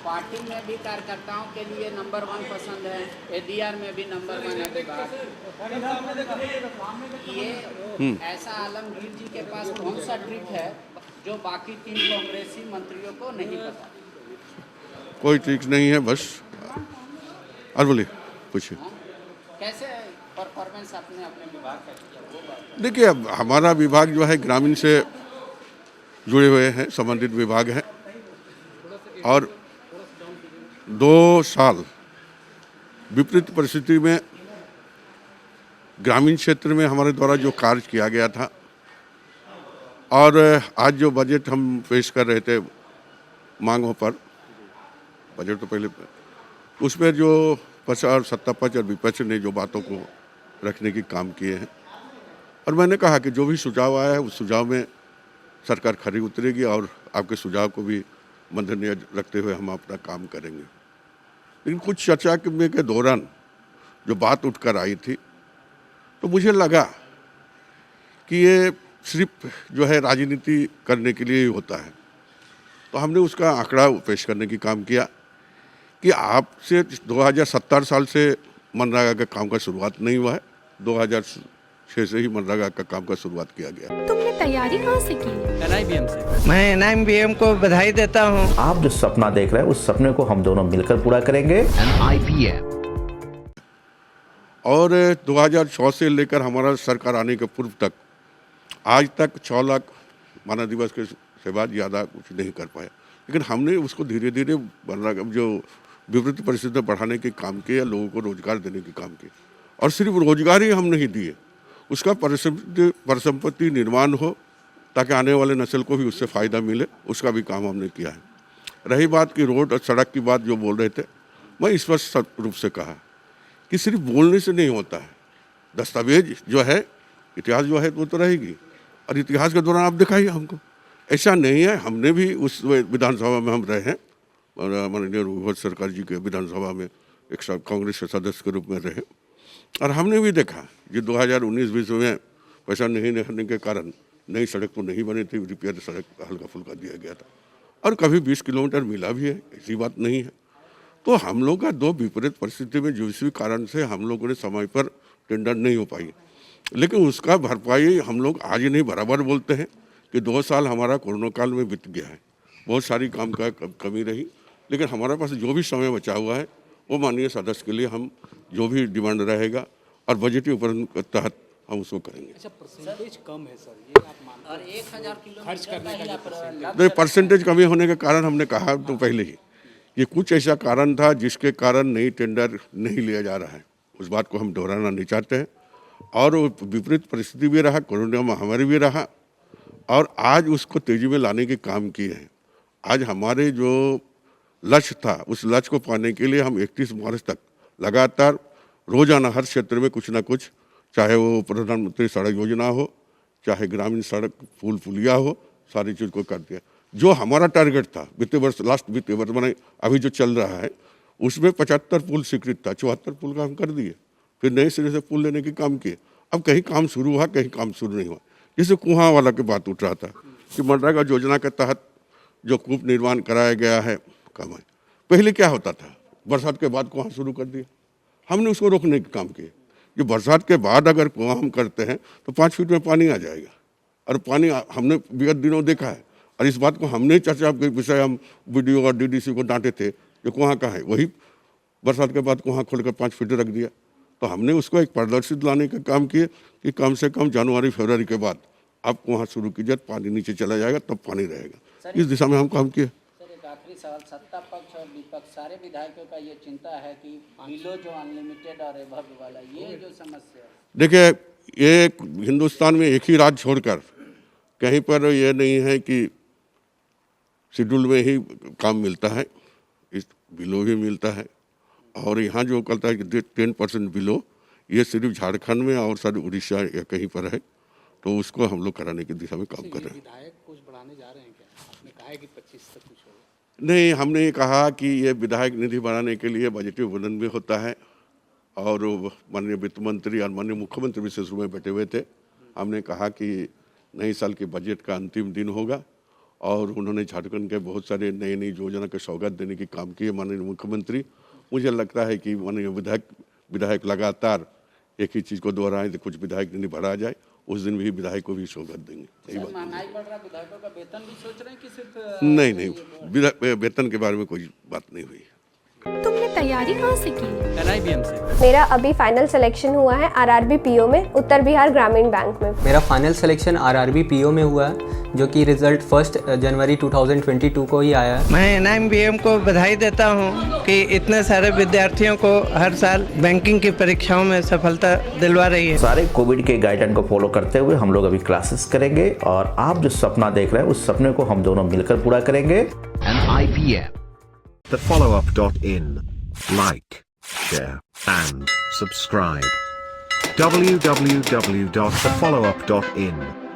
Party में भी कार्यकर्ताओं के लिए नंबर 1 पसंद है, एडीआर में भी नंबर 1 है विभाग। ये ऐसा आलमगीर जी के पास कौन सा ट्रिक है जो बाकी 3 कांग्रेसी मंत्रियों को नहीं पता? कोई ट्रिक्स नहीं है, बस और बोलिए पूछिए। कैसे परफॉर्मेंस आपने अपने विभाग का किया वो बात? देखिए, अब हमारा विभाग जो है ग्रामीण से जुड़े हुए हैं, संबंधित विभाग है और 2 साल विपरीत परिस्थिति में ग्रामीण क्षेत्र में हमारे द्वारा जो कार्य किया गया था और आज जो बजट हम पेश कर रहे थे मांगों पर, बजट तो पहले उसमें जो पक्ष और सत्ता पक्ष और विपक्ष ने जो बातों को रखने की काम किए हैं और मैंने कहा कि जो भी सुझाव आया है उस सुझाव में सरकार खरी उतरेगी और आपके सुझाव को भी मद्देनजर रखते हुए हम अपना काम करेंगे। लेकिन कुछ चर्चा के दौरान जो बात उठकर आई थी तो मुझे लगा कि ये सिर्फ जो है राजनीति करने के लिए ही होता है। तो हमने उसका आंकड़ा पेश करने की काम किया कि आपसे 2070 साल से मनरेगा के काम का शुरुआत नहीं हुआ है, 2006 से ही मनरेगा का काम का शुरुआत किया गया। तुमने तैयारी कहाँ से की? NIBM से। मैं NIBM को बधाई देता हूँ। आप जो सपना देख रहे हैं उस सपने को हम दोनों मिलकर पूरा करेंगे। NIBM और 2006 से लेकर हमारा सरकार आने के पूर्व तक आज तक 6 लाख मानव दिवस के बाद ज़्यादा कुछ नहीं कर पाया। लेकिन हमने उसको धीरे धीरे जो विपरीत परिस्थितियाँ बढ़ाने के काम किए, लोगों को रोजगार देने के काम किए और सिर्फ रोजगार ही हम नहीं दिए, उसका परिसंपत्ति निर्माण हो ताकि आने वाले नस्ल को भी उससे फ़ायदा मिले, उसका भी काम हमने किया है। रही बात की रोड और सड़क की बात जो बोल रहे थे, मैं स्पष्ट रूप से कहा कि सिर्फ बोलने से नहीं होता है, दस्तावेज जो है, इतिहास जो है वो तो रहेगी और इतिहास के दौरान आप दिखाइए हमको। ऐसा नहीं है, हमने भी उस विधानसभा में हम रहे हैं, माननीय रघुवर सरकार जी के विधानसभा में एक कांग्रेस के सदस्य के रूप में रहे और हमने भी देखा कि 2019-20 में पैसा नहीं रहने के कारण नई सड़क तो नहीं बनी थी, रिपेयर सड़क हल्का फुल्का दिया गया था और कभी 20 किलोमीटर मिला भी है, ऐसी बात नहीं है। तो हम लोग का 2 विपरीत परिस्थिति में जिस कारण से हम लोगों ने समय पर टेंडर नहीं हो पाई, लेकिन उसका भरपाई हम लोग आज नहीं बराबर बोलते हैं कि 2 साल हमारा कोरोना काल में बीत गया है, बहुत सारी काम का कमी रही, लेकिन हमारे पास जो भी समय बचा हुआ है वो माननीय सदस्य के लिए हम जो भी डिमांड रहेगा और बजटीय उपकरण के तहत हम उसको करेंगे। अच्छा, परसेंटेज कम है सर, ये आप मानते हैं? और 1000 खर्च करने का किलोमीटर तो परसेंटेज कमी होने के कारण हमने कहा तो पहले ही ये कुछ ऐसा कारण था जिसके कारण नई टेंडर नहीं लिया जा रहा है, उस बात को हम दोहराना नहीं चाहते हैं। और विपरीत परिस्थिति भी रहा, कोरोना महामारी भी रहा और आज उसको तेजी में लाने के काम किए हैं। आज हमारे जो लक्ष्य था उस लक्ष्य को पाने के लिए हम 31 मार्च तक लगातार रोजाना हर क्षेत्र में कुछ ना कुछ, चाहे वो प्रधानमंत्री सड़क योजना हो, चाहे ग्रामीण सड़क पुल पुलिया हो, सारी चीज़ को कर दिया। जो हमारा टारगेट था वित्तीय वर्ष, लास्ट वित्तीय वर्ष मैंने अभी जो चल रहा है उसमें 75 पुल स्वीकृत था, 74 पुल का हम कर दिए, फिर नए सिरे से पुल लेने के काम किए। अब कहीं काम शुरू हुआ, कहीं काम शुरू नहीं हुआ। जैसे कुआं वाला की बात उठ रहा था कि मनरेगा योजना के तहत जो कूप निर्माण कराया गया है, काम है। पहले क्या होता था, बरसात के बाद कुआं शुरू कर दिया, हमने उसको रोकने के काम किए। जो बरसात के बाद अगर कुआं हम करते हैं तो 5 फीट में पानी आ जाएगा और पानी हमने विगत दिनों देखा है और इस बात को हमने चर्चा के विषय हम BDO और DDC को डांटे थे जो कुआं का है, वही बरसात के बाद कुआं खोलकर 5 फीट रख दिया। तो हमने उसको एक प्रदर्शित लाने का काम किए कि कम से कम जनवरी-फरवरी के बाद आप कुआं शुरू कीजिए, पानी नीचे चला जाएगा तब पानी रहेगा। इस दिशा में हम काम किए। सर एक आखिरी सवाल, सत्ता पक्ष और विपक्ष सारे विधायकों का ये चिंता है कि बिलो जो अनलिमिटेड और एबव वाला ये जो समस्या है। देखिए, ये हिंदुस्तान में एक ही राज्य छोड़कर कहीं पर ये नहीं है कि शेड्यूल में ही काम मिलता है, इस बिलो भी मिलता है और यहाँ जो कहता है कि 10% बिलो, ये सिर्फ झारखंड में और शायद उड़ीसा या कहीं पर है, तो उसको हम लोग कराने की दिशा में काम कर रहे हैं। विधायक कुछ बढ़ाने जा रहे हैं क्या? आपने कहा है कि 25 तक कुछ होगा। नहीं, हमने ये कहा कि ये विधायक निधि बढ़ाने के लिए बजटीय उपकरण भी होता है और माननीय वित्त मंत्री और माननीय मुख्यमंत्री विशेष रूप में बैठे हुए थे। हमने कहा कि नए साल के बजट का अंतिम दिन होगा और उन्होंने झारखंड के बहुत सारे नई नई योजना के सौगात देने की काम किए माननीय मुख्यमंत्री। मुझे लगता है कि माननीय विधायक लगातार एक ही चीज़ को दोहराएं तो कुछ विधायक नहीं बढ़ा जाए, उस दिन भी विधायक को भी सौगात देंगे। यही बात। महंगाई बढ़ रहा है, विधायकों का वेतन भी सोच रहे हैं कि सिर्फ नहीं, वेतन के बारे में कोई बात नहीं हुई। तुमने तैयारी कहाँ से की? NIBM से। मेरा अभी फाइनल सिलेक्शन हुआ है RRB PO में, उत्तर बिहार ग्रामीण बैंक में। मेरा फाइनल सिलेक्शन RRB PO में हुआ है, जो कि रिजल्ट 1 जनवरी 2022 को ही आया है। मैं NIBM को बधाई देता हूँ कि इतने सारे विद्यार्थियों को हर साल बैंकिंग की परीक्षाओं में सफलता दिलवा रही है। सारे कोविड के गाइडलाइन को फॉलो करते हुए हम लोग अभी क्लासेस करेंगे और आप जो सपना देख रहे हैं उस सपने को हम दोनों मिलकर पूरा करेंगे। NIBM. TheFollowUp.in. Like, share, and subscribe. www.thefollowup.in